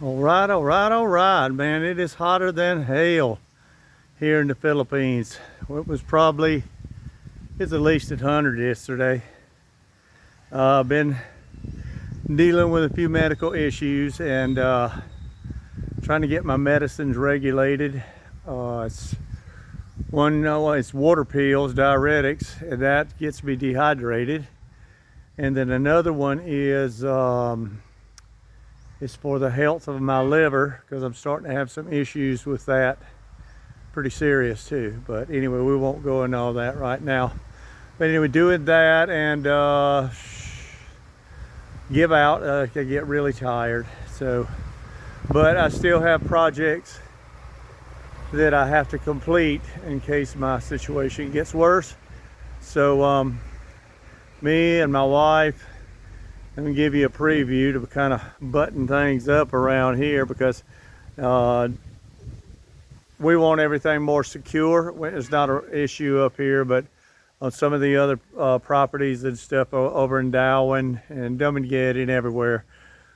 All right, man. It is hotter than hell here in the Philippines. Well, it's at least 100 yesterday. I've been dealing with a few medical issues and trying to get my medicines regulated. It's water pills, diuretics, and that gets me dehydrated. And then another one is it's for the health of my liver, because I'm starting to have some issues with that. Pretty serious too. But anyway, we won't go into all that right now. But anyway, doing that and give out, I get really tired. But I still have projects that I have to complete in case my situation gets worse. So me and my wife, let me give you a preview to kind of button things up around here, because we want everything more secure. It's not an issue up here, but on some of the other properties and stuff over in Dauin and Dauin.More and everywhere,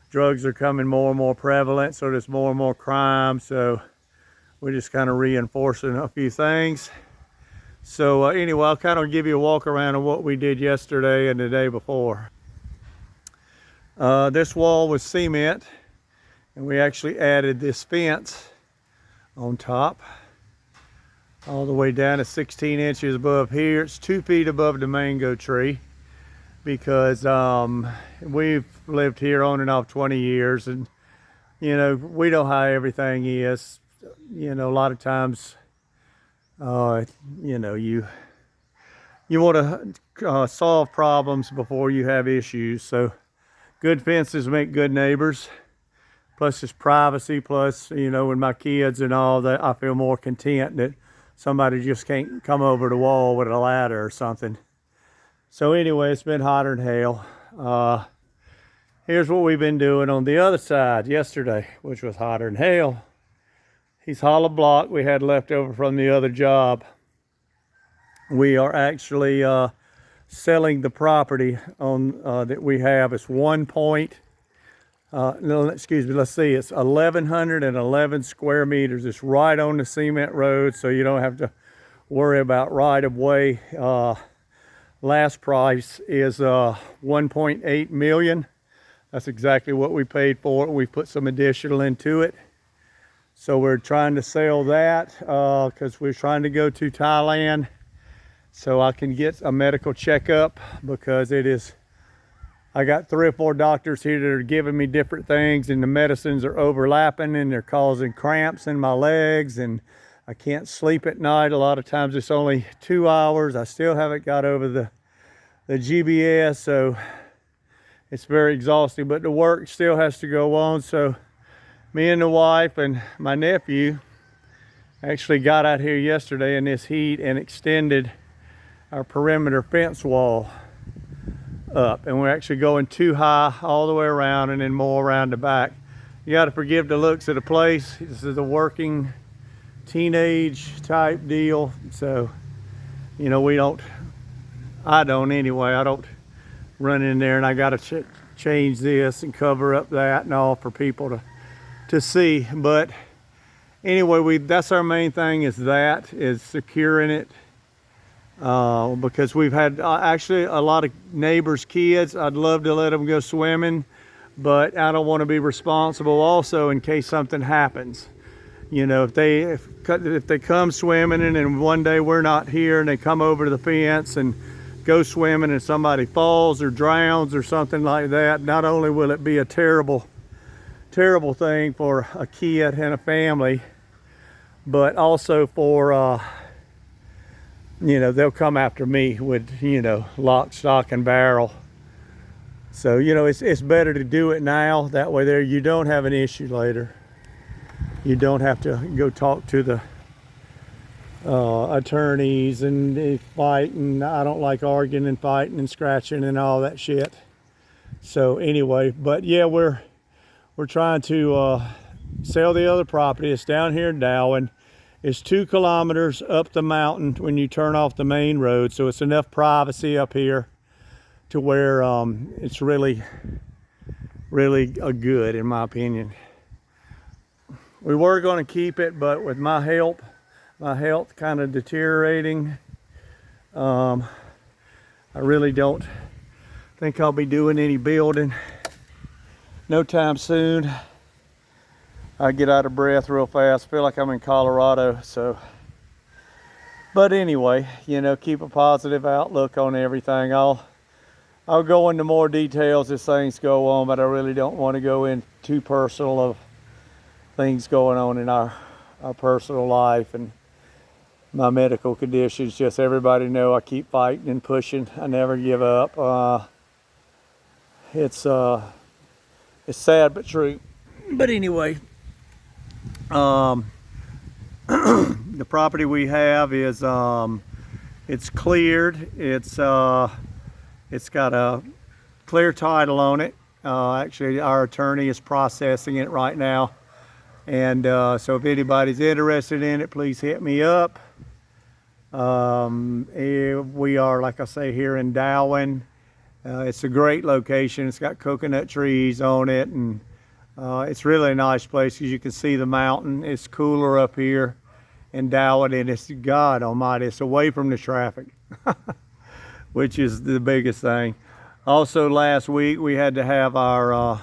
drugs are coming more and more prevalent, so there's more and more crime. So we're just kind of reinforcing a few things. So anyway, I'll kind of give you a walk around of what we did yesterday and the day before. This wall was cement, and we actually added this fence on top all the way down to 16 inches above here. It's 2 feet above the mango tree, because we've lived here on and off 20 years, and we know how everything is. A lot of times you want to solve problems before you have issues. So good fences make good neighbors. Plus it's privacy. Plus, with my kids and all that, I feel more content that somebody just can't come over the wall with a ladder or something. So anyway, it's been hotter than hell. Here's what we've been doing on the other side yesterday, which was hotter than hell. These hollow block we had left over from the other job. We are actually selling the property on that we have. It's let's see, it's 1,111 square meters. It's right on the cement road, so you don't have to worry about right of way. Last price is 1.8 million. That's exactly what we paid for it. We put some additional into it. So we're trying to sell that because we're trying to go to Thailand so I can get a medical checkup, because I got 3 or 4 doctors here that are giving me different things, and the medicines are overlapping and they're causing cramps in my legs, and I can't sleep at night. A lot of times it's only 2 hours. I still haven't got over the GBS, so it's very exhausting, but the work still has to go on. So me and the wife and my nephew actually got out here yesterday in this heat and extended our perimeter fence wall up, and we're actually going 2 high all the way around and then more around the back. You got to forgive the looks of the place. This is a working teenage type deal, so I don't anyway. I don't run in there and I got to change this and cover up that and all for people to see. But anyway, that's our main thing, is securing it. Because we've had actually a lot of neighbors' kids. I'd love to let them go swimming, but I don't want to be responsible also in case something happens. If they come swimming and one day we're not here and they come over to the fence and go swimming and somebody falls or drowns or something like that, not only will it be a terrible thing for a kid and a family, but also for they'll come after me with, lock, stock, and barrel. So, it's better to do it now. That way you don't have an issue later. You don't have to go talk to the attorneys and fight. And I don't like arguing and fighting and scratching and all that shit. So anyway, but yeah, we're trying to sell the other property. It's down here in Dauin. It's 2 kilometers up the mountain when you turn off the main road, so it's enough privacy up here to where it's really good, in my opinion. We were going to keep it, but with my health kind of deteriorating, I really don't think I'll be doing any building no time soon. I get out of breath real fast. I feel like I'm in Colorado, so. But anyway, you know, keep a positive outlook on everything. I'll go into more details as things go on, but I really don't want to go in too personal of things going on in our personal life and my medical conditions. Just everybody know I keep fighting and pushing. I never give up. It's sad but true. But anyway, the property we have is it's cleared. It's got a clear title on it. Actually, our attorney is processing it right now. And so if anybody's interested in it, please hit me up. We are, like I say, here in Dauin. It's a great location. It's got coconut trees on it, and it's really a nice place because you can see the mountain. It's cooler up here in Dauin, and it's, God almighty, it's away from the traffic, which is the biggest thing. Also, last week we had to have our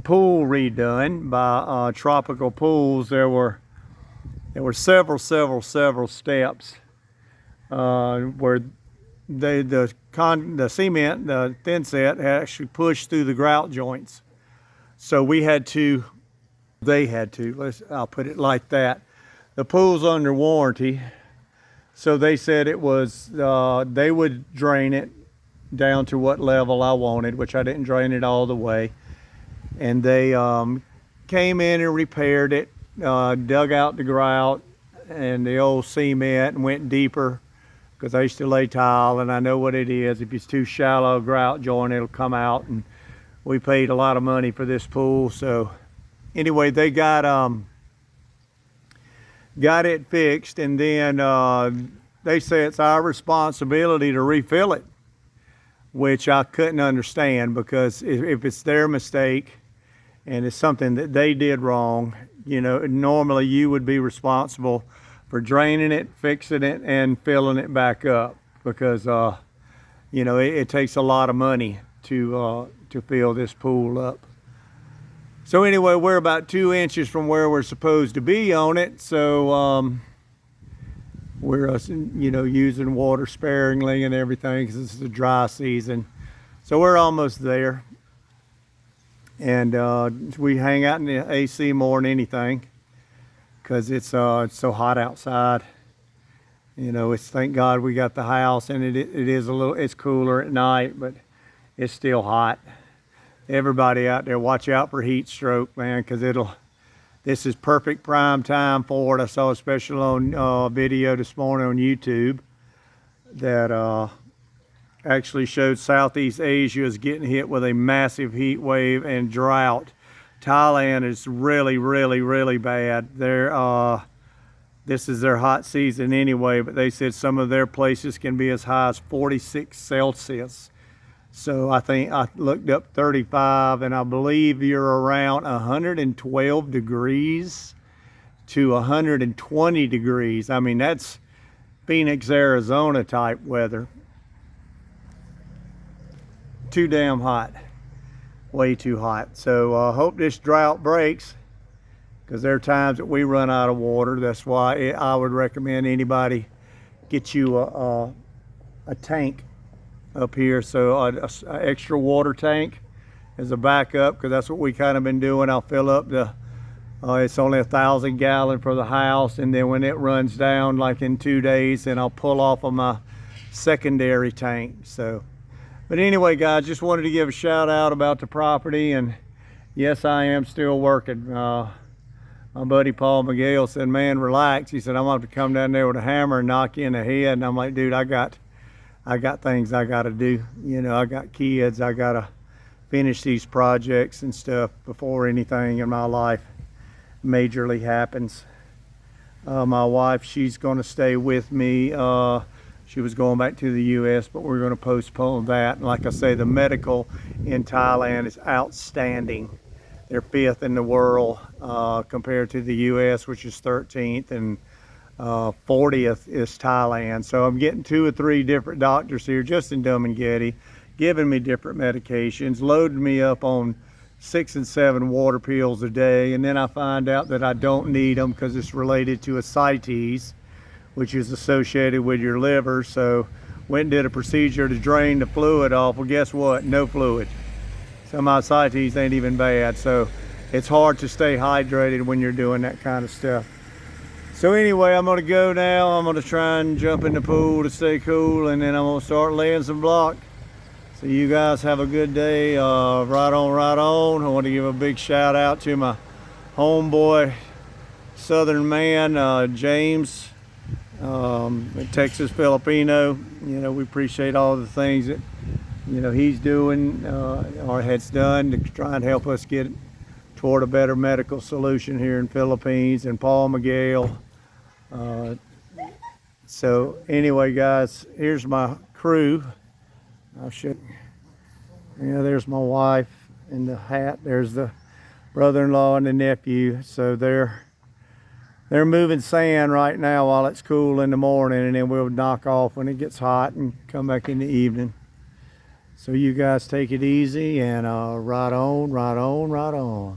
pool redone by Tropical Pools. There were several steps where the cement, the thin set, had actually pushed through the grout joints. So I'll put it like that. The pool's under warranty, so they said it was, they would drain it down to what level I wanted, which I didn't drain it all the way. And they came in and repaired it, dug out the grout and the old cement and went deeper, because I used to lay tile and I know what it is. If it's too shallow grout joint, it'll come out, and we paid a lot of money for this pool. So anyway, they got it fixed, and then they say it's our responsibility to refill it, which I couldn't understand, because if it's their mistake and it's something that they did wrong, you know, normally you would be responsible for draining it, fixing it, and filling it back up, because you know, it takes a lot of money to fill this pool up. So anyway, we're about 2 inches from where we're supposed to be on it, so we're you know, using water sparingly and everything, because it's the dry season. So we're almost there, and we hang out in the AC more than anything, because it's so hot outside. You know, it's, thank God we got the house, and it is a little, it's cooler at night, but it's still hot. Everybody out there, watch out for heat stroke, man, because this is perfect prime time for it. I saw a special on video this morning on YouTube that actually showed Southeast Asia is getting hit with a massive heat wave and drought. Thailand is really bad. This is their hot season anyway, but they said some of their places can be as high as 46 Celsius. So I think I looked up 35, and I believe you're around 112 degrees to 120 degrees. I mean, that's Phoenix, Arizona type weather. Too damn hot. Way too hot. So I hope this drought breaks, because there are times that we run out of water. That's why I would recommend anybody get you a tank up here, so an extra water tank as a backup, because that's what we kind of been doing. I'll fill up it's only 1,000 gallon for the house, and then when it runs down, like in 2 days, then I'll pull off of my secondary tank. So, but anyway, guys, just wanted to give a shout out about the property, and yes, I am still working. My buddy Paul Miguel said, man, relax. He said, I'm going to come down there with a hammer and knock you in the head. And I'm like, dude, I got things I got to do. You know, I got kids. I got to finish these projects and stuff before anything in my life majorly happens. My wife, she's going to stay with me. She was going back to the U.S., but we're going to postpone that. And like I say, the medical in Thailand is outstanding. They're 5th in the world compared to the U.S., which is 13th, and 40th is Thailand. So I'm getting 2 or 3 different doctors here just in Dauin, giving me different medications, loading me up on 6 and 7 water pills a day, and then I find out that I don't need them because it's related to ascites, which is associated with your liver. So went and did a procedure to drain the fluid off. Well, guess what? No fluid. Some ascites ain't even bad. So it's hard to stay hydrated when you're doing that kind of stuff. So anyway, I'm gonna go now. I'm gonna try and jump in the pool to stay cool, and then I'm gonna start laying some block. So you guys have a good day. Right on, right on. I want to give a big shout out to my homeboy, Southern man, James, Texas Filipino. You know, we appreciate all the things that, you know, he's doing or has done to try and help us get toward a better medical solution here in Philippines. And Paul Miguel. So anyway, guys, here's my crew. I'll show you. Yeah, there's my wife in the hat. There's the brother-in-law and the nephew. So they're moving sand right now while it's cool in the morning, and then we'll knock off when it gets hot and come back in the evening. So you guys take it easy, and right on, right on, right on.